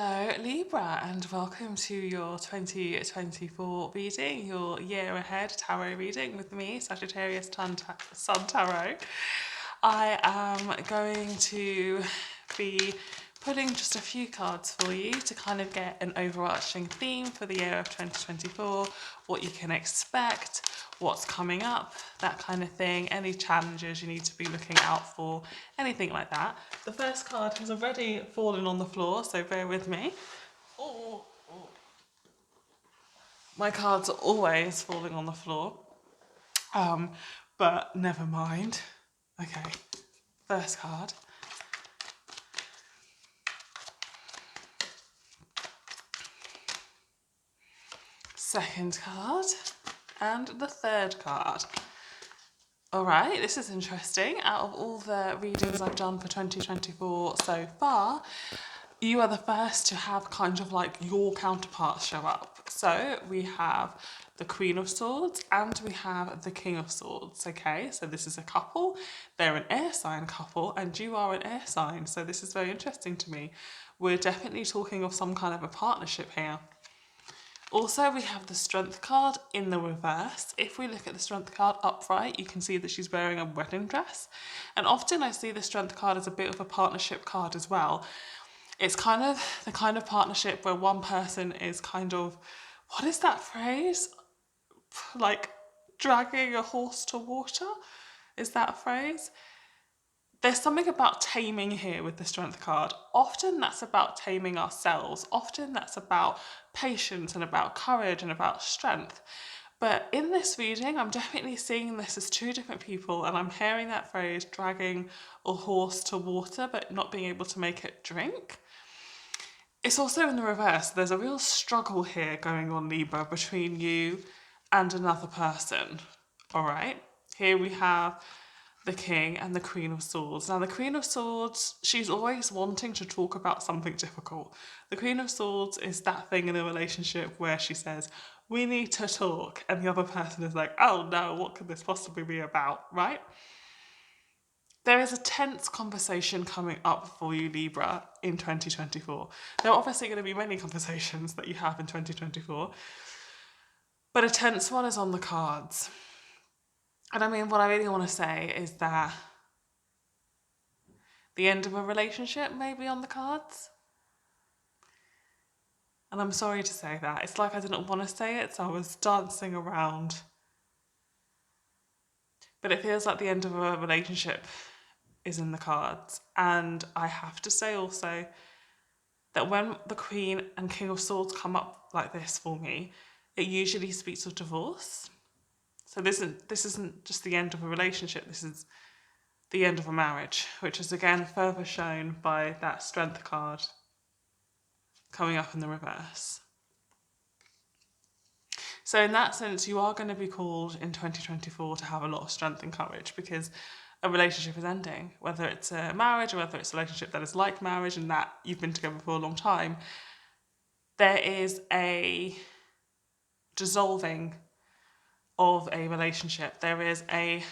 Hello Libra, and welcome to your 2024 reading, your year ahead tarot reading with me, Sagittarius Sun Tarot. I am going to be putting just a few cards for you to kind of get an overarching theme for the year of 2024, what you can expect, what's coming up, that kind of thing, any challenges you need to be looking out for, anything like that. The first card has already fallen on the floor, so bear with me. Oh. My cards are always falling on the floor, but never mind. Okay, first card. Second card, and the third card. All right, this is interesting. Out of all the readings I've done for 2024 so far, you are the first to have kind of like your counterparts show up. So we have the Queen of Swords and we have the King of Swords, okay? So this is a couple, they're an air sign couple, and you are an air sign. So this is very interesting to me. We're definitely talking of some kind of a partnership here. Also, we have the Strength card in the reverse. If we look at the Strength card upright, you can see that she's wearing a wedding dress. And often I see the Strength card as a bit of a partnership card as well. It's kind of the kind of partnership where one person is kind of, what is that phrase? Like dragging a horse to water? Is that a phrase? There's something about taming here with the Strength card. Often that's about taming ourselves. Often that's about patience and about courage and about strength. But in this reading, I'm definitely seeing this as two different people, and I'm hearing that phrase, dragging a horse to water, but not being able to make it drink. It's also in the reverse. There's a real struggle here going on, Libra, between you and another person. All right. Here we have the King and the Queen of Swords. Now, the Queen of Swords, she's always wanting to talk about something difficult. The Queen of Swords is that thing in a relationship where she says, we need to talk, and the other person is like, oh no, what could this possibly be about, right? There is a tense conversation coming up for you, Libra, in 2024. There are obviously going to be many conversations that you have in 2024, but a tense one is on the cards. And I mean, what I really want to say is that the end of a relationship may be on the cards. And I'm sorry to say that. It's like I didn't want to say it, so I was dancing around. But it feels like the end of a relationship is in the cards. And I have to say also that when the Queen and King of Swords come up like this for me, it usually speaks of divorce. So this isn't just the end of a relationship, this is the end of a marriage, which is again further shown by that Strength card coming up in the reverse. So in that sense, you are going to be called in 2024 to have a lot of strength and courage, because a relationship is ending, whether it's a marriage or whether it's a relationship that is like marriage and that you've been together for a long time. There is a dissolving of a relationship. There is a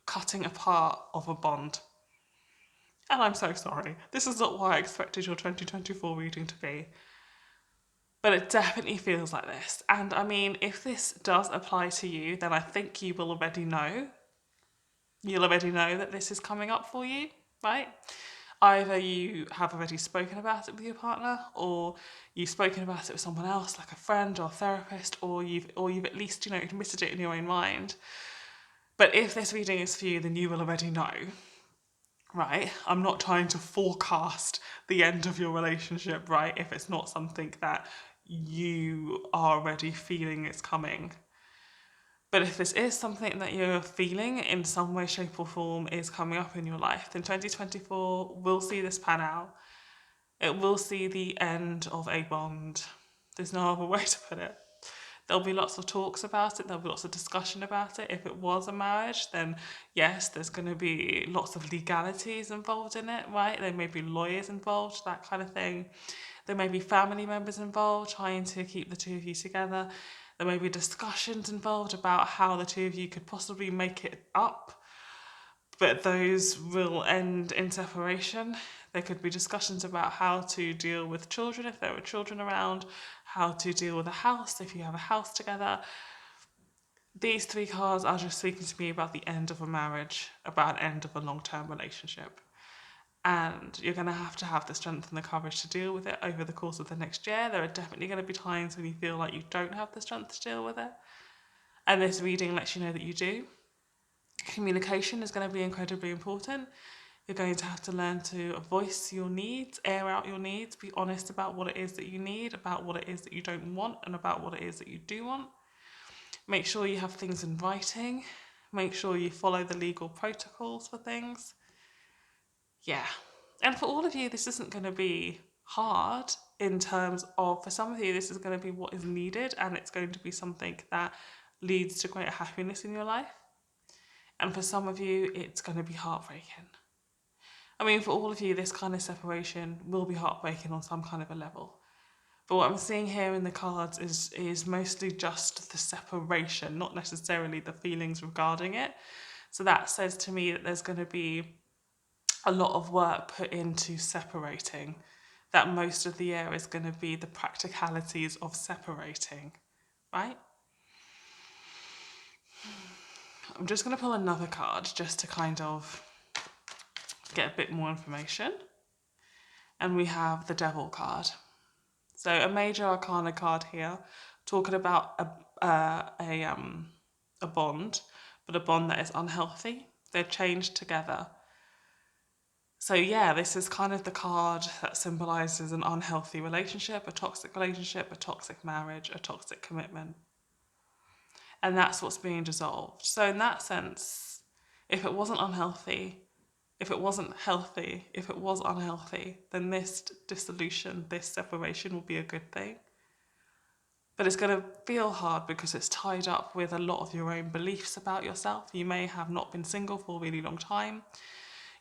cutting apart of a bond. And I'm so sorry. This is not what I expected your 2024 reading to be. But it definitely feels like this. And I mean, if this does apply to you, then I think you will already know. You'll already know that this is coming up for you, right? Either you have already spoken about it with your partner, or you've spoken about it with someone else, like a friend or a therapist, or you've at least, admitted it in your own mind. But if this reading is for you, then you will already know, right? I'm not trying to forecast the end of your relationship, right? If it's not something that you are already feeling is coming. But if this is something that you're feeling in some way, shape or form is coming up in your life, then 2024 will see this pan out. It will see the end of a bond. There's no other way to put it. There'll be lots of talks about it. There'll be lots of discussion about it. If it was a marriage, then yes, there's going to be lots of legalities involved in it, right? There may be lawyers involved, that kind of thing. There may be family members involved trying to keep the two of you together. There may be discussions involved about how the two of you could possibly make it up, but those will end in separation. There could be discussions about how to deal with children if there were children around, how to deal with a house if you have a house together. These 3 cards are just speaking to me about the end of a marriage, about an end of a long-term relationship. And you're going to have the strength and the courage to deal with it over the course of the next year. There are definitely going to be times when you feel like you don't have the strength to deal with it. And this reading lets you know that you do. Communication is going to be incredibly important. You're going to have to learn to voice your needs, air out your needs, be honest about what it is that you need, about what it is that you don't want, and about what it is that you do want. Make sure you have things in writing. Make sure you follow the legal protocols for things. Yeah. And for all of you, this isn't going to be hard in terms of, for some of you, this is going to be what is needed, and it's going to be something that leads to greater happiness in your life. And for some of you, it's going to be heartbreaking. I mean, for all of you, this kind of separation will be heartbreaking on some kind of a level. But what I'm seeing here in the cards is mostly just the separation, not necessarily the feelings regarding it. So that says to me that there's going to be a lot of work put into separating, that most of the year is going to be the practicalities of separating, right? I'm just going to pull another card just to kind of get a bit more information. And we have the Devil card. So a major arcana card here, talking about a bond, but a bond that is unhealthy. They're chained together. So yeah, this is kind of the card that symbolises an unhealthy relationship, a toxic marriage, a toxic commitment. And that's what's being dissolved. So in that sense, if it wasn't unhealthy, if it wasn't healthy, if it was unhealthy, then this dissolution, this separation will be a good thing. But it's going to feel hard because it's tied up with a lot of your own beliefs about yourself. You may have not been single for a really long time.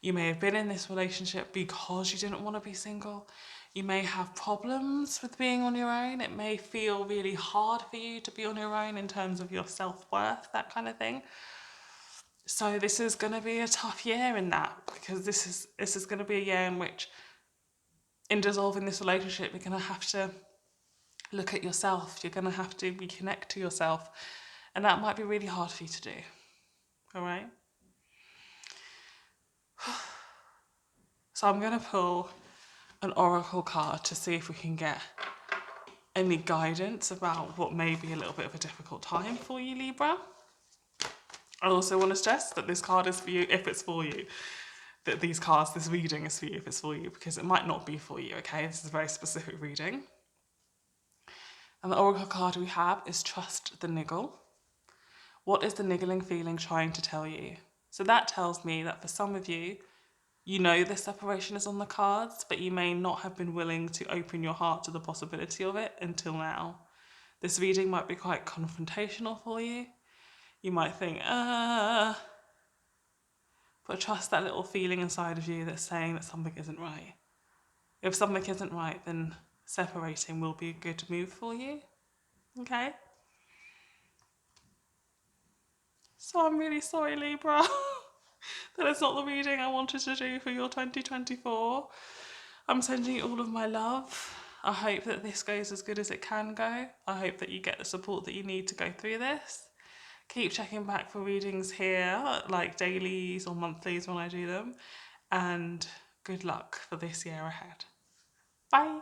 You may have been in this relationship because you didn't want to be single. You may have problems with being on your own. It may feel really hard for you to be on your own in terms of your self-worth, that kind of thing. So this is going to be a tough year in that, because this is going to be a year in which, in dissolving this relationship, you're going to have to look at yourself. You're going to have to reconnect to yourself. And that might be really hard for you to do. All right? So I'm going to pull an oracle card to see if we can get any guidance about what may be a little bit of a difficult time for you, Libra. I also want to stress that this card is for you if it's for you. That this reading is for you if it's for you, because it might not be for you, okay? This is a very specific reading. And the oracle card we have is Trust the Niggle. What is the niggling feeling trying to tell you? So that tells me that for some of you, you know this separation is on the cards, but you may not have been willing to open your heart to the possibility of it until now. This reading might be quite confrontational for you. You might think, but trust that little feeling inside of you that's saying that something isn't right. If something isn't right, then separating will be a good move for you. Okay? So I'm really sorry, Libra, that it's not the reading I wanted to do for your 2024. I'm sending you all of my love. I hope that this goes as good as it can go. I hope that you get the support that you need to go through this. Keep checking back for readings here, like dailies or monthlies when I do them. And good luck for this year ahead. Bye.